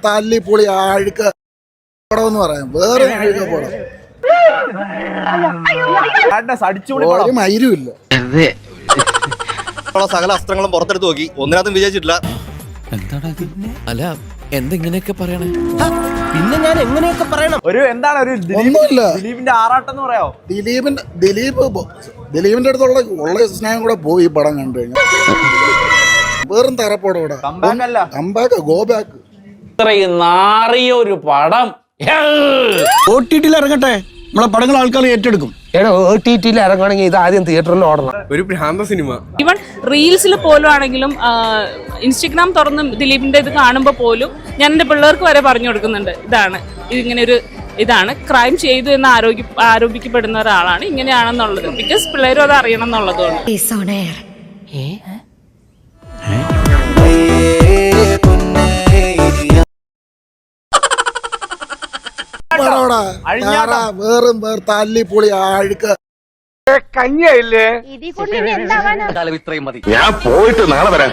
തല്ലിപ്പൊളി അഴുക്ക് പടം എന്ന് പറയാം. വേറെ അഴുക്ക പടം ഒരു മൈരുമില്ല. സകല അസ്ത്രങ്ങളും പുറത്തെടുത്ത് നോക്കി, ഒന്നിനകത്തും വിജയിച്ചിട്ടില്ല. അല്ല എന്തെങ്ങനെയൊക്കെ പറയണേ? പിന്നെ ഞാൻ എങ്ങനെയൊക്കെ പറയണം? എന്താണ് ഒരു ദിലീപിന്റെ ആറാട്ടം എന്ന് പറയാമോ? ദിലീപിന്റെ അടുത്തുള്ള സ്നേഹം കൂടെ പോയി ഈ പടം കണ്ടു കഴിഞ്ഞാൽ. വേറും തറപ്പടം ഇവിടെ കമ്പാക്ക് ഗോ ബാക്ക്. ഇത്രയും നാറിയ ഒരു പടം OTT ഇറങ്ങട്ടെ, നമ്മളെ പടങ്ങൾ ആൾക്കാർ ഏറ്റെടുക്കും. OTT ഇറങ്ങണമെങ്കിൽ ഇത് ആദ്യം തിയേറ്ററിൽ ഓടണം. ഒരു ഭ്രാന്ത സിനിമ. ഈവൻ റീൽസിൽ പോലും ആണെങ്കിലും ഇൻസ്റ്റഗ്രാം തുറന്ന് ദിലീപിന്റെ ഇത് കാണുമ്പോൾ പോലും ഞാൻ എൻ്റെ പിള്ളേർക്ക് വരെ പറഞ്ഞു കൊടുക്കുന്നുണ്ട്, ഇതിങ്ങനെ ഒരു ഇതാണ് ക്രൈം ചെയ്തു എന്ന് ആരോപിക്കപ്പെടുന്ന ഒരാളാണ്, ഇങ്ങനെയാണെന്നുള്ളത്. ബിക്കോസ് പിള്ളേരും അത് അറിയണം എന്നുള്ളതുകൊണ്ട്. വേറും തല്ലിപ്പൊളി അഴുക്ക് കഞ്ഞില്ലേ കാലം ഇത്രയും മതി. ഞാൻ പോയിട്ട് നാളെ വരാം.